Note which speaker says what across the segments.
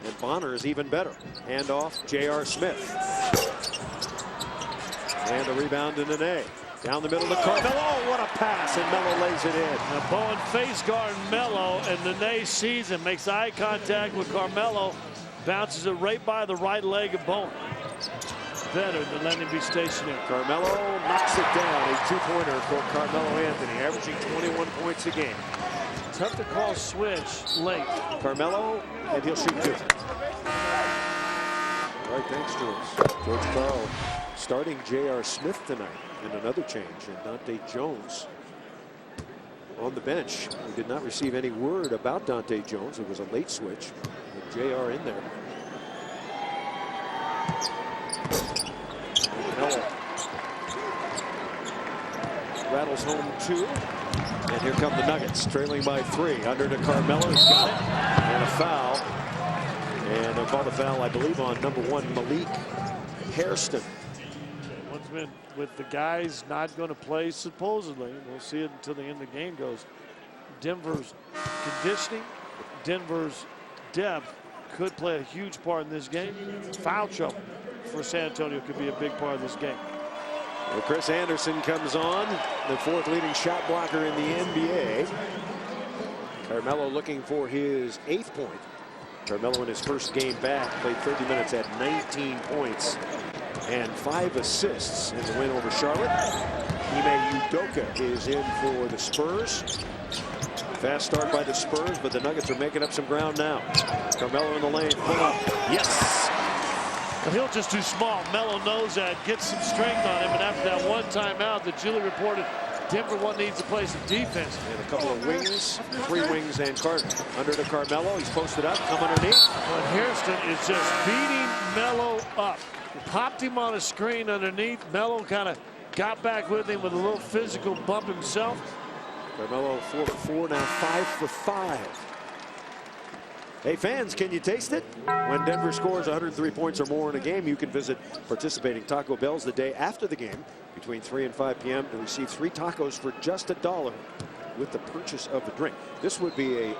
Speaker 1: And Bonner is even better. Hand off, J.R. Smith. And the rebound to Nene. Down the middle to Carmelo. Oh, what a pass, and Melo lays it in.
Speaker 2: Now Bowen face guard Melo, and Nene sees him, makes eye contact with Carmelo, bounces it right by the right leg of Bowen. Better than letting him be stationary.
Speaker 1: Carmelo knocks it down. A two-pointer for Carmelo Anthony, averaging 21 points a game.
Speaker 2: Tough to call switch late.
Speaker 1: Carmelo, and he'll shoot two. All right, thanks, George. George Karl starting J.R. Smith tonight. And another change, and Dante Jones on the bench. We did not receive any word about Dante Jones. It was a late switch with JR in there. And Melo rattles home two. And here come the Nuggets, trailing by 3. Under to Carmelo, he's got it. And a foul. And they'll call the foul, I believe, on number 1, Malik Hairston.
Speaker 2: With the guys not going to play, supposedly, we'll see it until the end of the game goes. Denver's conditioning, Denver's depth could play a huge part in this game. Foul trouble for San Antonio could be a big part of this game.
Speaker 1: Well, Chris Anderson comes on, the 4th leading shot blocker in the NBA. Carmelo looking for his 8th point. Carmelo in his first game back played 30 minutes at 19 points. And 5 assists in the win over Charlotte. Ime Udoka is in for the Spurs. Fast start by the Spurs, but the Nuggets are making up some ground now. Carmelo in the lane, pull up. Yes!
Speaker 2: He'll just too small. Melo knows that, gets some strength on him, and after that one timeout that Julie reported, Denver needs to play some defense.
Speaker 1: And a couple of wings, 3 wings and Carter. Under to Carmelo, he's posted up, come underneath.
Speaker 2: But Hairston is just beating Melo up. Popped him on a screen underneath. Melo kind of got back with him with a little physical bump himself.
Speaker 1: Carmelo 4 for 4, now 5 for 5. Hey fans, can you taste it? When Denver scores 103 points or more in a game, you can visit participating Taco Bells the day after the game between 3 and 5 p.m. to receive 3 tacos for just $1 with the purchase of the drink. This would be a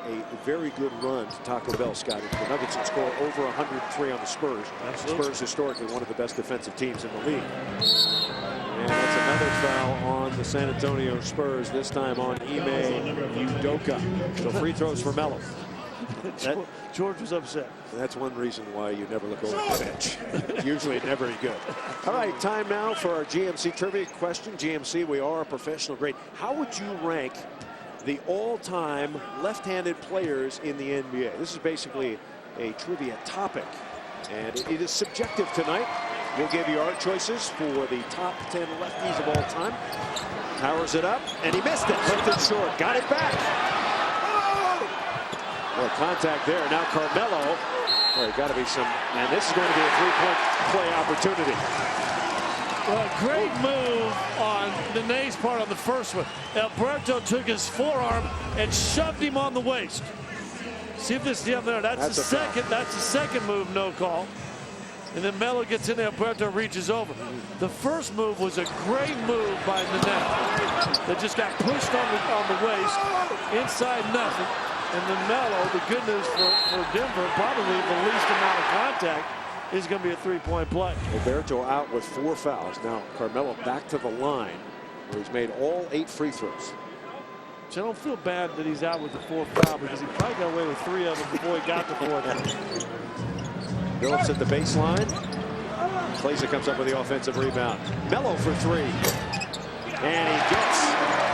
Speaker 1: very good run to Taco Bell, Scott. If the Nuggets would score over 103 on the Spurs.
Speaker 2: Absolutely.
Speaker 1: Spurs historically one of the best defensive teams in the league. And that's another foul on the San Antonio Spurs, this time on Ime Udoka. So free throws for Melo.
Speaker 2: George was upset.
Speaker 1: That's one reason why you never look over the bench. Usually never any good. All right, time now for our GMC trivia question. GMC, we are a professional grade. How would you rank the all-time left-handed players in the NBA? This is basically a trivia topic, and it is subjective tonight. We'll give you our choices for the top 10 lefties of all time. Powers it up, and he missed it. Hooked it short. Got it back. Well, contact there. Now Carmelo. Well, got to be some. And this is going to be a 3-point play opportunity.
Speaker 2: Well, great move on Nene's part on the first one. Alberto took his forearm and shoved him on the waist. See if this is the other. That's the second. Foul. That's the second move, no call. And then Melo gets in there. Alberto reaches over. The first move was a great move by Nene. That just got pushed on the waist, inside nothing. And then Melo, the good news for Denver, probably the least amount of contact, is going to be a 3-point play.
Speaker 1: Alberto out with 4 fouls. Now Carmelo back to the line, where he's made all 8 free throws.
Speaker 2: So I don't feel bad that he's out with the 4th foul, because he probably got away with 3 of them before he got the 4th.
Speaker 1: Phillips at the baseline. Glazer comes up with the offensive rebound. Melo for 3. And he gets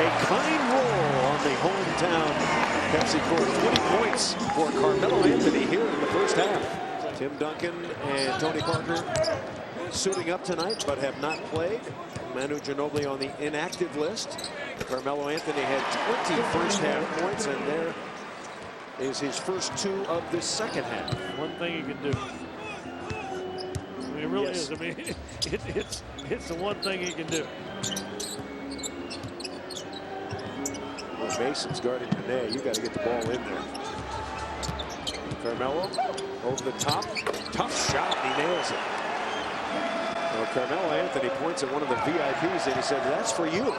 Speaker 1: a cunning roll on the hometown Pepsi Court. 20 points for Carmelo Anthony here in the first half. Tim Duncan and Tony Parker suiting up tonight, but have not played. Manu Ginobili on the inactive list. Carmelo Anthony had 20 first half points, and there is his first 2 of the second half.
Speaker 2: One thing he can do. I mean, it really is. I mean, it's the one thing he can do.
Speaker 1: Well, Mason's guarding Nene. You got to get the ball in there. Carmelo over the top. Tough shot. He nails it. Well, Carmelo Anthony points at one of the VIPs and he said, "That's for you."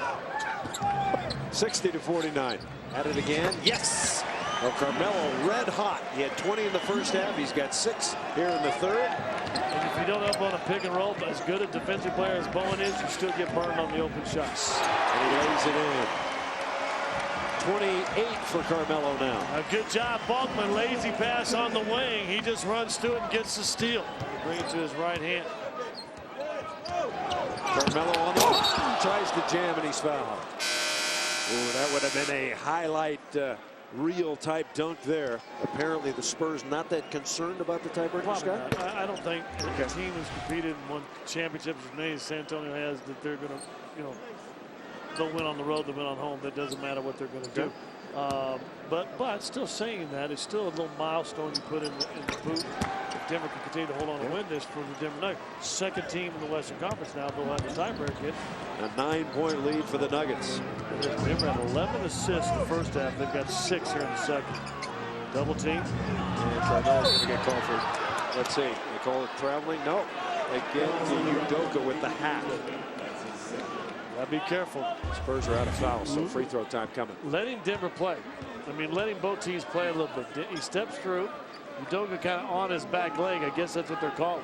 Speaker 1: 60-49. At it again. Yes. Well, Carmelo red hot. He had 20 in the first half. He's got 6 here in the third.
Speaker 2: And if you don't up on a pick and roll, but as good a defensive player as Bowen is, you still get burned on the open shots.
Speaker 1: And he lays it in. 28 for Carmelo now.
Speaker 2: A good job, Balkman. Lazy pass on the wing. He just runs to it and gets the steal. Brings it to his right hand.
Speaker 1: Carmelo on the tries to jam, and he's fouled. Ooh, that would have been a highlight reel type dunk there. Apparently the Spurs not that concerned about the tiebreaker, Scott?
Speaker 2: I don't think the team has competed and won championships as many as San Antonio has that they're going to, they'll win on the road, they'll win on home. That doesn't matter what they're going to do. But still saying that, it's still a little milestone you put in the boot. If Denver can continue to hold on and win this for the Denver Nuggets. Second team in the Western Conference now, they'll have the tiebreaker hit.
Speaker 1: A 9-point lead for the Nuggets.
Speaker 2: Denver had 11 assists in the first half. They've got 6 here in the second. Double team.
Speaker 1: And Carmelo's going to get called for, let's see, they call it traveling? No. They get to Udoka with the hat.
Speaker 2: Gotta be careful.
Speaker 1: Spurs are out of fouls, so free throw time coming.
Speaker 2: Letting Denver play. I mean, letting both teams play a little bit. He steps through. Udoka kind of on his back leg. I guess that's what they're calling.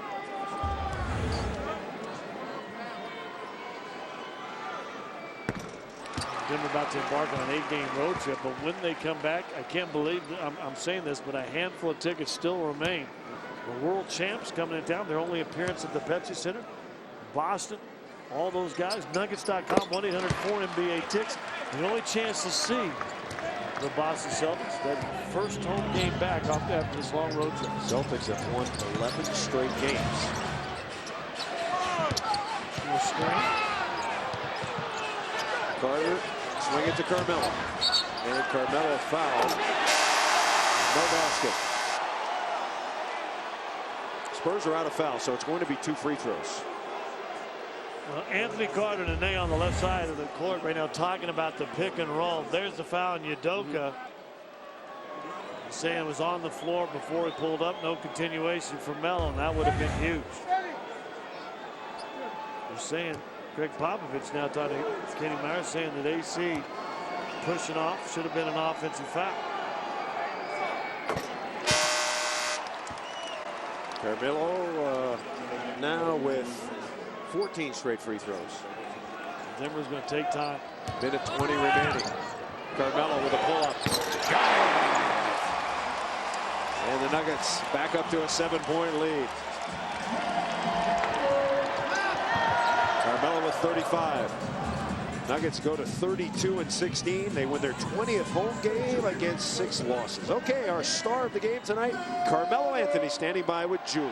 Speaker 2: Denver about to embark on an 8-game road trip, but when they come back, I can't believe I'm saying this, but a handful of tickets still remain. The world champs coming in town. Their only appearance at the Pepsi Center. Boston. All those guys, Nuggets.com, 1-800-4NBA-TICKS. The only chance to see the Boston Celtics, that first home game back after this long road trip.
Speaker 1: Celtics have won 11 straight games. Carter, swing it to Carmelo. And Carmelo fouled. No basket. Spurs are out of foul, so it's going to be 2 free throws.
Speaker 2: Well, Anthony Carter and Nene on the left side of the court right now talking about the pick and roll. There's the foul on Udoka. Saying it was on the floor before he pulled up. No continuation for Melo, and that would have been huge. They're saying, Greg Popovich now talking to Kenny Myers saying that AC pushing off should have been an offensive foul.
Speaker 1: Carmelo now with 14 straight free throws.
Speaker 2: Denver's going to take time.
Speaker 1: Minute 20 remaining. Carmelo with a pull-up. And the Nuggets back up to a 7-point lead. Carmelo with 35. Nuggets go to 32-16. They win their 20th home game against 6 losses. Okay, our star of the game tonight, Carmelo Anthony, standing by with Julie.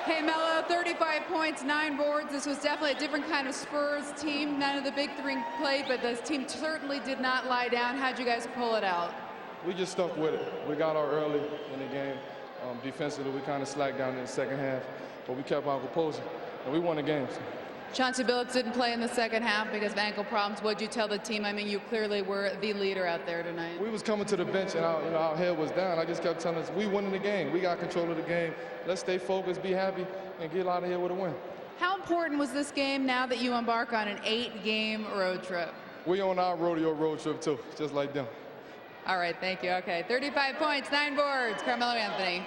Speaker 3: Hey, Melo, 35 points, 9 boards. This was definitely a different kind of Spurs team. None of the big three played, but this team certainly did not lie down. How'd you guys pull it out?
Speaker 4: We just stuck with it. We got out early in the game. Defensively, we kind of slacked down in the second half, but we kept our composure, and we won the game.
Speaker 3: Chauncey Billups didn't play in the second half because of ankle problems. What'd you tell the team? I mean, you clearly were the leader out there tonight.
Speaker 4: We was coming to the bench, and our head was down. I just kept telling us, we winning the game. We got control of the game. Let's stay focused, be happy, and get out of here with a win.
Speaker 3: How important was this game now that you embark on an 8-game road trip?
Speaker 4: We on our rodeo road trip, too, just like them.
Speaker 3: All right, thank you. Okay, 35 points, 9 boards. Carmelo Anthony.